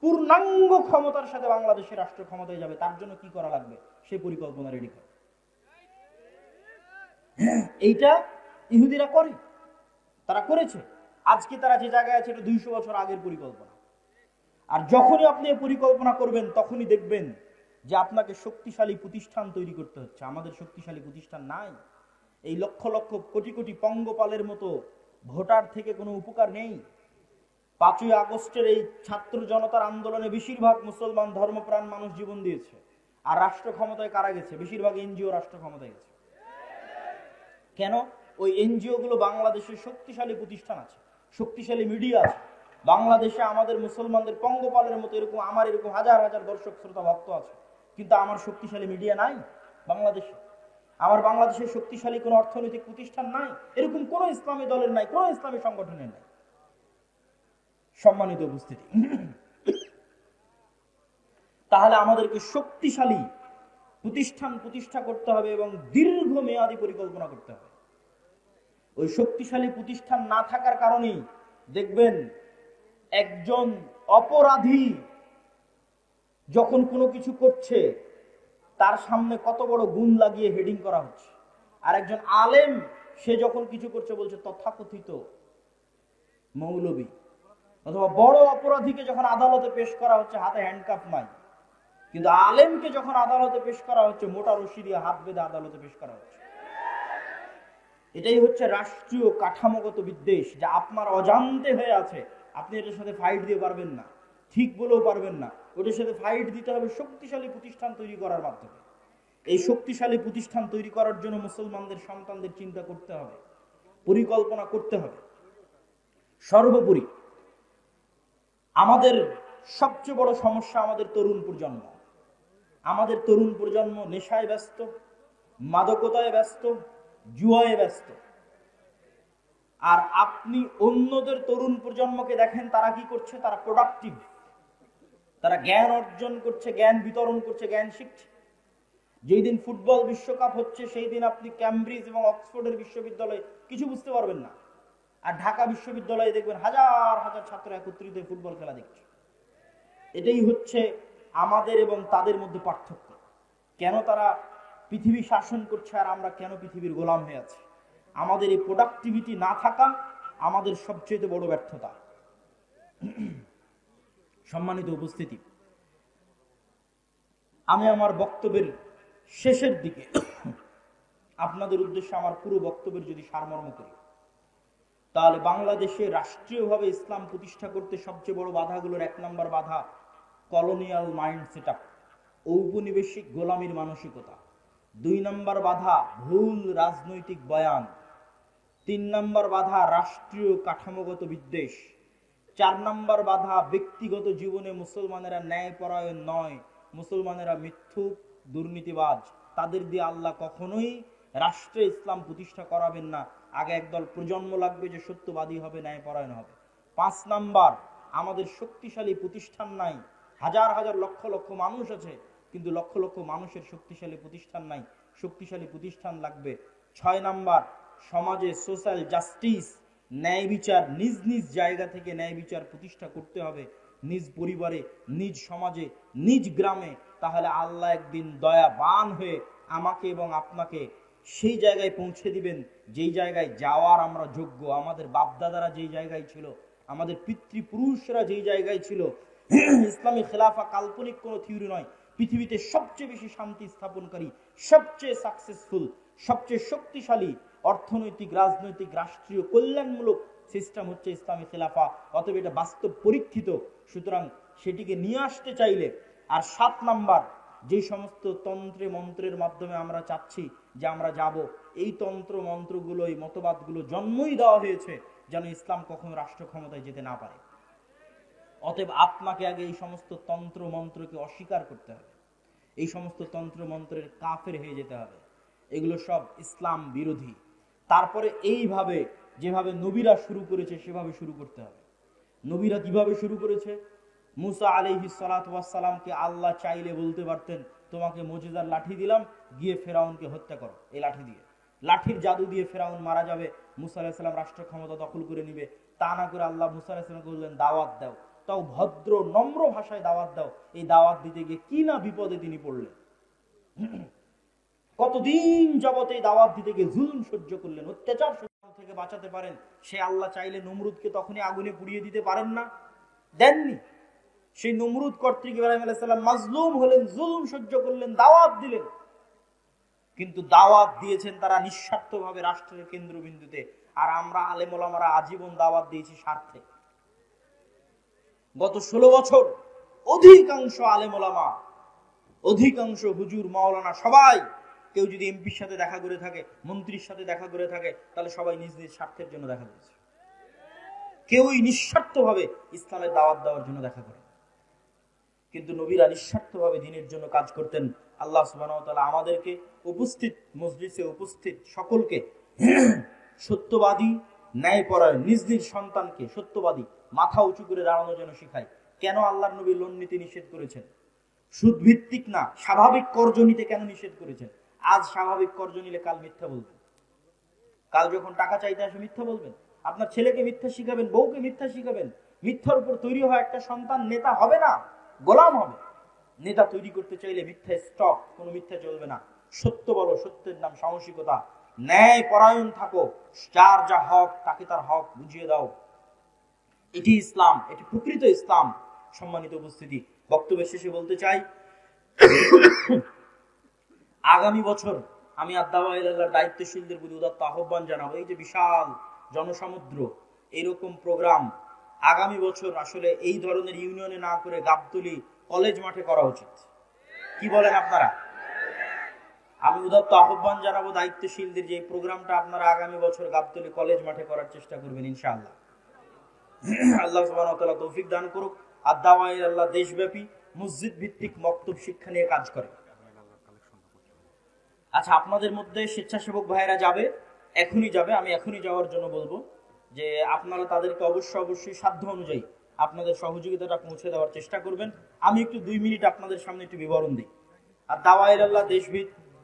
পূর্ণাঙ্গ ক্ষমতার সাথে বাংলাদেশের রাষ্ট্র ক্ষমতায় যাবে। তার জন্য কি করা লাগবে সেই পরিকল্পনা রেডি করে। এইটা ইহুদিরা করে, তারা করেছে। আজকে তারা যে জায়গায় আছে এটা 200 বছর আগের পরিকল্পনা। আর যখনই আপনি এই পরিকল্পনা করবেন তখনই দেখবেন যে আপনাকে শক্তিশালী প্রতিষ্ঠান তৈরি করতে হচ্ছে। আমাদের শক্তিশালী প্রতিষ্ঠান নাই। এই লক্ষ লক্ষ কোটি কোটি পঙ্গপালের মতো ভোটার থেকে কোনো উপকার নেই। 5ই আগস্টের এই ছাত্র জনতার আন্দোলনে বেশিরভাগ মুসলমান ধর্মপ্রাণ মানুষ জীবন দিয়েছে। আর রাষ্ট্র ক্ষমতায় কারা গেছে? বেশিরভাগ এনজিও রাষ্ট্র ক্ষমতায় গেছে। কেন? ওই এনজিও গুলো বাংলাদেশের শক্তিশালী প্রতিষ্ঠান আছে, শক্তিশালী মিডিয়া আছে। বাংলাদেশে আমাদের মুসলমানদের পঙ্গপালের মতো এরকম আমার এরকম হাজার হাজার দর্শক শ্রোতা ভক্ত আছে, কিন্তু আমার শক্তিশালী মিডিয়া নাই বাংলাদেশে। আমার বাংলাদেশের শক্তিশালী কোনো অর্থনৈতিক প্রতিষ্ঠান নাই, এরকম কোন ইসলামী দলের নাই, কোন ইসলামী সংগঠনের নাই। সম্মানিত উপস্থিতি, তাহলে আমাদেরকে শক্তিশালী প্রতিষ্ঠান প্রতিষ্ঠা করতে হবে এবং দীর্ঘমেয়াদী পরিকল্পনা করতে হবে। ওই শক্তিশালী প্রতিষ্ঠান না থাকার কারণেই দেখবেন একজন অপরাধী যখন কোনো কিছু করছে তার সামনে কত বড় গুণ লাগিয়ে হেডিং করা হচ্ছে, আর একজন আলেম সে যখন কিছু করছে বলছে তথাকথিত মৌলবী। অথবা বড় অপরাধীকে যখন আদালতে পেশ করা হচ্ছে হাতে হ্যান্ডকাফ নাই, কিন্তু আলেমকে যখন আদালতে পেশ করা হচ্ছে মোটা রশি দিয়ে হাত বেঁধে আদালতে পেশ করা হচ্ছে। এটাই হচ্ছে রাষ্ট্রীয় কাঠামোগত বিদ্বেষ, যা আপনার অজান্তে হয়ে আছে। আপনি এটার সাথে ফাইট দিয়ে পারবেন না, ঠিক বলেও পারবেন না। ওটার সাথে ফাইট দিতে হবে শক্তিশালী প্রতিষ্ঠান তৈরি করার মাধ্যমে। এই শক্তিশালী প্রতিষ্ঠান তৈরি করার জন্য মুসলমানদের সন্তানদের চিন্তা করতে হবে, পরিকল্পনা করতে হবে। সর্বোপরি আমাদের সবচেয়ে বড় সমস্যা আমাদের তরুণ প্রজন্ম। আমাদের তরুণ প্রজন্ম নেশায় ব্যস্ত, মাদকতায় ব্যস্ত, জুয়ায় ব্যস্ত। আর আপনি অন্যদের তরুণ প্রজন্মকে দেখেন তারা কি করছে, তারা প্রোডাক্টিভ, তারা জ্ঞান অর্জন করছে, জ্ঞান বিতরণ করছে, জ্ঞান শিখছে। যেই দিন ফুটবল বিশ্বকাপ হচ্ছে সেই দিন আপনি ক্যামব্রিজ এবং অক্সফোর্ডের বিশ্ববিদ্যালয়ে কিছু বুঝতে পারবেন না, আর ঢাকা বিশ্ববিদ্যালয়ে দেখবেন হাজার হাজার ছাত্র একত্রিত ফুটবল খেলা দেখছে। এটাই হচ্ছে আমাদের এবং তাদের মধ্যে পার্থক্য। কেন তারা পৃথিবী শাসন করছে আর আমরা কেন পৃথিবীর গোলাম হয়ে আছি? আমাদের এই প্রোডাক্টিভিটি না থাকা আমাদের সবচেয়ে বড় ব্যর্থতা। সম্মানিত উপস্থিতি, আমি আমার বক্তব্যের শেষের দিকে আপনাদের উদ্দেশ্যে আমার পুরো বক্তব্যের যদি সারমর্ম করি, তাহলে বাংলাদেশে রাষ্ট্রীয়ভাবে ইসলাম প্রতিষ্ঠা করতে সবচেয়ে বড় বাধাগুলোর 1 নম্বর বাধা কলোনিয়াল মাইন্ড সেটআপ, ঔপনিবেশিক গোলামীর মানসিকতা। 2 নম্বর বাধা ভুল রাজনৈতিক বয়ান। 3 নম্বর বাধা রাষ্ট্রীয় কাঠামোগত বিদ্বেষ। 4 নম্বর বাধা ব্যক্তিগত জীবনে মুসলমানেরা ন্যায়পরায়ণ নয়, মুসলমানেরা মিথ্যুক, দুর্নীতিবাজ। তাদের দিয়ে আল্লাহ কখনোই রাষ্ট্রে ইসলাম প্রতিষ্ঠা করাবেন না। আগে একদল প্রজন্ম লাগবে যে সত্যবাদী হবে, ন্যায়পরায়ণ হবে। 5 নাম্বার, আমাদের শক্তিশালী প্রতিষ্ঠান নাই। হাজার হাজার লক্ষ লক্ষ মানুষ আছে, কিন্তু লক্ষ লক্ষ মানুষের শক্তিশালী প্রতিষ্ঠান নাই। শক্তিশালী প্রতিষ্ঠান লাগবে। 6 নাম্বার, সমাজে সোশ্যাল জাস্টিস, ন্যায় বিচার, নিজ নিজ জায়গা থেকে ন্যায় বিচার প্রতিষ্ঠা করতে হবে, নিজ পরিবারে, নিজ সমাজে, নিজ গ্রামে। তাহলে আল্লাহ একদিন দয়াবান হয়ে আমাকে এবং আপনাকে সেই জায়গায় পৌঁছে দিবেন যেই জায়গায় যাওয়ার আমরা যোগ্য। আমাদের বাপদাদারা যেই জায়গায় ছিল, আমাদের পিতৃপুরুষরা যেই জায়গায় ছিল। ইসলামী খেলাফা কাল্পনিক কোনো থিওরি নয়। পৃথিবীতে সবচেয়ে বেশি শান্তি স্থাপনকারী, সবচেয়ে সাকসেসফুল, সবচেয়ে শক্তিশালী অর্থনৈতিক, রাজনৈতিক, রাষ্ট্রীয় কল্যাণমূলক সিস্টেম হচ্ছে ইসলামী খেলাফা। অতএব এটা বাস্তব পরীক্ষিত, সুতরাং সেটিকে নিয়ে আসতে চাইলে। আর 7 নাম্বার, যে সমস্ত তন্ত্রে মন্ত্রের মাধ্যমে আমরা চাচ্ছি যে আমরা যাব, এই তন্ত্র মন্ত্রগুলো, এই মতবাদগুলো জন্মই দেওয়া হয়েছে যেন ইসলাম কখনো রাষ্ট্র ক্ষমতায় যেতে না পারে। অতএব আপনাকে আগে এই সমস্ত তন্ত্র মন্ত্রকে অস্বীকার করতে হবে, এই সমস্ত তন্ত্র মন্ত্রের কাফের হয়ে যেতে হবে। এগুলো সব ইসলাম বিরোধী। তারপরে এইভাবে যেভাবে নবীরা শুরু করেছে সেভাবে শুরু করতে হবে। নবীরা কিভাবে শুরু করেছে? মুসা আলাইহিস সালাতু ওয়াস সালামকে আল্লাহ চাইলে বলতে পারতেন তোমাকে মুজিজার লাঠি দিলাম, গিয়ে ফেরাউনকে হত্যা করো। এই লাঠি দিয়ে, লাঠির জাদু দিয়ে ফেরাউন মারা যাবে, মুসা আলাইহিস সালাম রাষ্ট্র ক্ষমতা দখল করে নিবে। তা না করে আল্লাহ মুসা আলাইহিস সালামকে বললেন দাওয়াত দাও, তাও ভদ্র নম্র ভাষায় দাওয়াত দাও। এই দাওয়াত দিতে গিয়ে কি না বিপদে তিনি পড়লেন। কতদিন যাবত এই দাওয়াত দিতে গিয়ে জুলুম সহ্য করলেন, অত্যাচার থেকে বাঁচাতে পারেন। সে আল্লাহ চাইলে নমরুদকে তখনই আগুনে পুড়িয়ে দিতে পারেন না? দেননি। সেই নমরুদ কর্তৃক ইব্রাহিম আলাইহিস সালাম মাজলুম হলেন, জুলুম সহ্য করলেন, দাওয়াত দিলেন। কিন্তু দাওয়াত দিয়েছেন তারা নিঃস্বার্থভাবে রাষ্ট্রের কেন্দ্রবিন্দুতে, আর আমরা আলেম ওলামারা আজীবন দাওয়াত দিয়েছি স্বার্থে। গত 16 বছর অধিকাংশ আলেম ওলামা, অধিকাংশ হুজুর, মাওলানা সবাই, কেউ যদি এমপির সাথে দেখা করে থাকে, মন্ত্রীর সাথে দেখা করে থাকে, তাহলে সবাই নিজ নিজ স্বার্থের জন্য দেখা করেছে। কেউই নিঃস্বার্থভাবে ইসলামের দাওয়াত দেওয়ার জন্য দেখা করে। কিন্তু নবীরা নিঃস্বার্থভাবে দ্বীনের জন্য কাজ করতেন। আল্লাহ সুবহানাহু ওয়া তাআলা আমাদেরকে উপস্থিত মজলিসে উপস্থিত সকলকে সত্যবাদী, ন্যায়পরায়ণ, নিজ নিজ সন্তানকে সত্যবাদী, মাথা উঁচু করে দাঁড়ানো যেন শিখাই। কেন আল্লাহর নবী লোন নিতে নিষেধ করেছেন? সুদ ভিত্তিক না, স্বাভাবিক কর্জ নিতে কেন নিষেধ করেছেন? আজ স্বাভাবিক কর্জ নিলে কাল মিথ্যা বলবেন, কাল যখন টাকা চাইতে আসে মিথ্যা বলবেন, আপনার ছেলেকে মিথ্যা শিখাবেন, বউকে মিথ্যা শিখাবেন। মিথ্যার উপর তৈরি হওয়া একটা সন্তান নেতা হবে না, গোলাম হবে। নেতা তৈরি করতে চাইলে মিথ্যা স্টপ, কোনো মিথ্যা চলবে না। সত্য বলো, সত্যের নাম সাহসিকতা। ন্যায় পরায়ণ থাকো, যার যা হক তাকে তার হক বুঝিয়ে দাও। এটি ইসলাম, এটি প্রকৃত ইসলাম। সম্মানিত উপস্থিতি, বক্তব্যের শেষে বলতে চাই, আগামী বছর আমি আদ-দাওয়া ইলাল্লাহর দায়িত্বশীলদের প্রতি উদাত্ত আহ্বান জানাবো। এই যে বিশাল জনসমুদ্র, এরকম প্রোগ্রাম আগামী বছর আসলে এই ধরনের ইউনিয়নে না করে গাবতলী কলেজ মাঠে করা উচিত। কি বলেন আপনারা? আমি উদাত্ত আহ্বান জানাবো দায়িত্বশীলদের যে প্রোগ্রামটা আপনারা আগামী বছর গাবতলী কলেজ মাঠে করার চেষ্টা করবেন ইনশাআল্লাহ। আল্লাহ সুবহানাহু ওয়া তাআলা তৌফিক দান করুক। আদ-দাওয়া ইলাল্লাহ দেশব্যাপী মসজিদ ভিত্তিক মক্তব শিক্ষা নিয়ে কাজ করে। আচ্ছা, আপনাদের মধ্যে স্বেচ্ছাসেবক ভাইয়েরা যাবে, এখনই যাবে, আমি এখনই যাওয়ার জন্য বলবো যে আপনারা তাদেরকে অবশ্যই সাধ্য অনুযায়ী আপনাদের সহযোগিতাটা পৌঁছে দেওয়ার চেষ্টা করবেন। আমি একটু 2 মিনিট আপনাদের সামনে একটু বিবরণ দিই। আর দাওয়া ইলাল্লাহ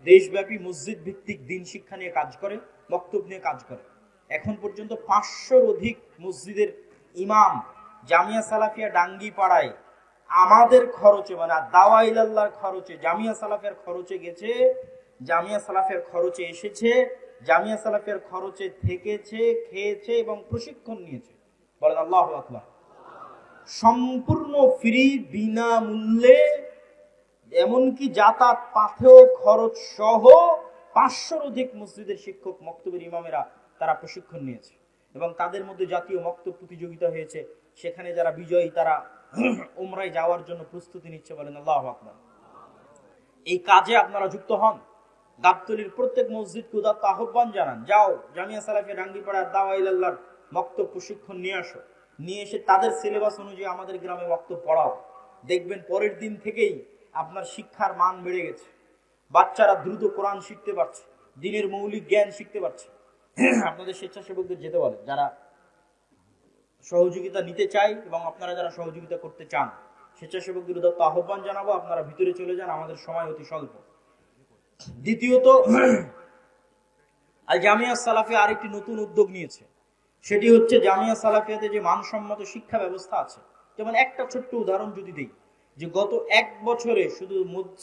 দেশব্যাপী মসজিদ ভিত্তিক দিন শিক্ষা নিয়ে কাজ করে, বক্তব্য নিয়ে কাজ করে। এখন পর্যন্ত 500-র অধিক মসজিদের ইমাম জামিয়া সালাফিয়া ডাঙ্গি পাড়ায় আমাদের খরচে, মানে দাওয়া ইলাল্লাহর খরচে, জামিয়া সালাফিয়ার খরচে গেছে, জামিয়া সালাফিয়ার খরচে এসেছে, জামিয়া সালাফিয়ার খরচে থেকেছে, খেয়েছে এবং প্রশিক্ষণ নিয়েছে। বলেন আল্লাহু আকবার। সম্পূর্ণ ফ্রি, বিনামূল্যে, এমনকি যাতায়াত পাথেও খরচ সহ 500-র অধিক মসজিদের শিক্ষক, মক্তবের ইমামেরা তারা প্রশিক্ষণ নিয়েছে এবং তাদের মধ্যে জাতীয় মক্তব প্রতিযোগিতা হয়েছে। সেখানে যারা বিজয়ী তারা উমরায় যাওয়ার জন্য প্রস্তুতি নিচ্ছে। বলেন আল্লাহু আকবার। এই কাজে আপনারা যুক্ত হন। গাবতলীর প্রত্যেক মসজিদকে উদাত্ত আহ্বান জানান, যাও জামিয়া সালাফিয়া ডাঙ্গিপাড়ার দাওয়া ইলাল্লাহর মক্তব প্রশিক্ষণ নিয়ে আসো, নিয়ে এসে তাদের সিলেবাস অনুযায়ী আমাদের গ্রামে মক্তব পড়াও। দেখবেন পরের দিন থেকেই আপনার শিক্ষার মান বেড়ে গেছে, বাচ্চারা দ্রুত কোরআন শিখতে পারছে, দ্বীনের মৌলিক জ্ঞান শিখতে পারছে। আপনাদের স্বেচ্ছাসেবকদের যেতে বলেন, যারা সহযোগিতা নিতে চাই এবং আপনারা যারা সহযোগিতা করতে চান, স্বেচ্ছাসেবকদের উদাত্ত আহ্বান জানাবো, আপনারা ভিতরে চলে যান, আমাদের সময় অতি স্বল্প। দ্বিতীয়ত, আল জামিয়া সালাফিয়া আরেকটি নতুন উদ্যোগ নিয়েছে, সেটি হচ্ছে জামিয়া সালাফিয়াতে যে মানসম্মত শিক্ষা ব্যবস্থা আছে। যেমন একটা ছোট্ট উদাহরণ যদি দিই, যে গত 1 বছরে শুধু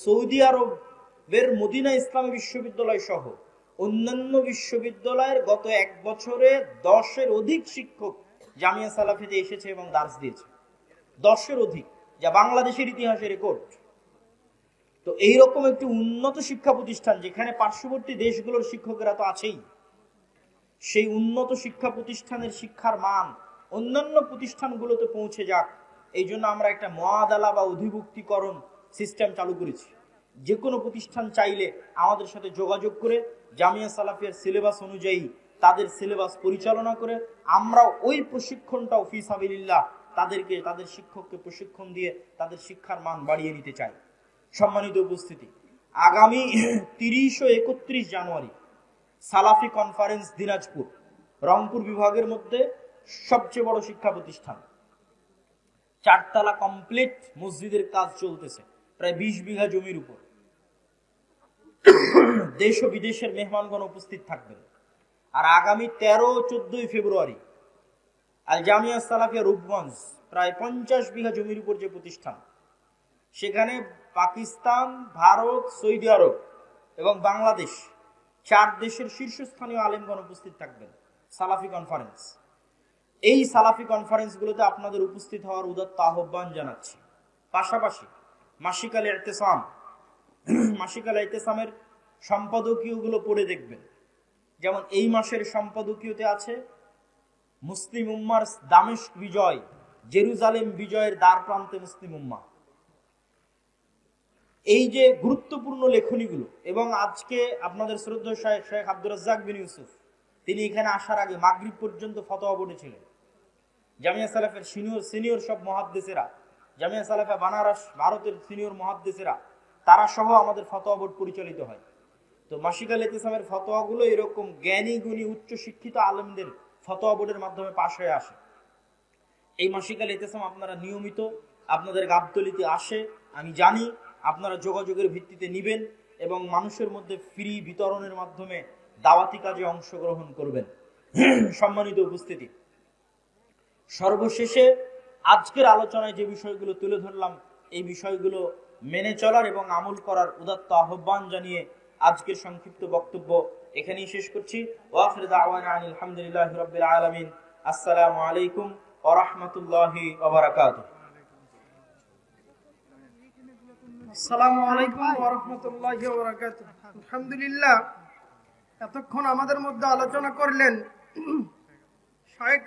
সৌদি আরবের মদিনা ইসলামী বিশ্ববিদ্যালয় সহ অন্যান্য বিশ্ববিদ্যালয়ের গত 1 বছরে 10-এর অধিক শিক্ষক জামিয়া সালাফিয়াতে এসেছে এবং দার্স দিয়েছে। 10-এর অধিক, যা বাংলাদেশের ইতিহাসে রেকর্ড। তো এইরকম একটি উন্নত শিক্ষা প্রতিষ্ঠান, যেখানে পার্শ্ববর্তী দেশগুলোর শিক্ষকেরা তো আছেই, সেই উন্নত শিক্ষা প্রতিষ্ঠানের শিক্ষার মান অন্যান্য প্রতিষ্ঠানগুলোতে পৌঁছে যাক, এই জন্য আমরা একটা মুআদালা বা অধিভুক্তিকরণ সিস্টেম চালু করেছি। যে কোনো প্রতিষ্ঠান চাইলে আমাদের সাথে যোগাযোগ করে জামিয়া সালাফিয়ার সিলেবাস অনুযায়ী তাদের সিলেবাস পরিচালনা করে আমরা ওই প্রশিক্ষণটাও ফি সাবিলিল্লাহ তাদেরকে, তাদের শিক্ষককে প্রশিক্ষণ দিয়ে তাদের শিক্ষার মান বাড়িয়ে নিতে চাই। সম্মানিত উপস্থিতি, আগামী 30 ও 31 জানুয়ারি সালাফি কনফারেন্স দিনাজপুর, রংপুর বিভাগের মধ্যে সবচেয়ে বড় শিক্ষা প্রতিষ্ঠান, 4 তলা কমপ্লিট মসজিদের কাজ চলতেছে, প্রায় 20 বিঘা জমির উপর। দেশ ও বিদেশের মেহমানগণ উপস্থিত থাকবেন। আর আগামী 13-14 ফেব্রুয়ারি আল জামিয়া সালাফিয়া রূপগঞ্জ, প্রায় 50 বিঘা জমির উপর যে প্রতিষ্ঠান, সেখানে পাকিস্তান, ভারত, সৌদি আরব এবং বাংলাদেশ 4 দেশের শীর্ষস্থানীয় আলেমগণ উপস্থিত থাকবেন। সালাফি কনফারেন্স, এই সালাফি কনফারেন্সগুলোতে আপনাদের উপস্থিত হওয়ার উদাত্ত আহ্বান জানাচ্ছি। পাশাপাশি মাসিক আল ইতিসাম, মাসিক আল ইতিসামের সম্পাদকীয়গুলো পড়ে দেখবেন। যেমন এই মাসের সম্পাদকীয়তে আছে মুসলিম উম্মার দামেস্ক বিজয়, জেরুজালেম বিজয়ের দ্বার প্রান্তে মুসলিম উম্মা। এই যে গুরুত্বপূর্ণ লেখনীগুলো, এবং আজকে আপনাদের শ্রদ্ধেয় শেখ আব্দুর রাজ্জাক বিন ইউসুফ, তিনি এখানে আসার আগে মাগরিব পর্যন্ত ফতোয়া বোর্ডে ছিলেন। জামিয়া সালাফের সিনিয়র সব মুহাদ্দিসেরা, জামিয়া সালাফা বানারস, ভারতের সিনিয়র মুহাদ্দিসেরা, তারা সহ আমাদের ফতোয়া বোর্ড পরিচালিত হয়। তো মাসিক আল ইতিসামের ফতোয়াগুলো এরকম জ্ঞানী গুণী উচ্চ শিক্ষিত আলেমদের ফতোয়া বোর্ডের মাধ্যমে পাশ হয়ে আসে। এই মাসিক আল ইতিসাম আপনারা নিয়মিত আপনাদের গাবতলিতে আসে, আমি জানি আপনারা যোগাযোগের ভিত্তিতে নিবেন এবং মানুষের মধ্যে ফ্রি বিতরণের মাধ্যমে দাওয়াতি কাজে অংশগ্রহণ করবেন। সম্মানিত উপস্থিতি, সর্বশেষে আজকের আলোচনায় যে বিষয়গুলো তুলে ধরলাম এই বিষয়গুলো মেনে চলার এবং আমল করার উদাত্ত আহ্বান জানিয়ে আজকের সংক্ষিপ্ত বক্তব্য এখানেই শেষ করছি। ওয়া আখিরু দাওয়ানা আনিল হামদুলিল্লাহি রাব্বিল আলামিন। আসসালামু আলাইকুম ওয়া রাহমাতুল্লাহি ওয়া বারাকাতুহু। আসসালামু আলাইকুম ওয়া রাহমাতুল্লাহি ওয়া বারাকাতুহু। আলহামদুলিল্লাহ, এতক্ষণ আমাদের মধ্যে আলোচনা করলেন শায়েখ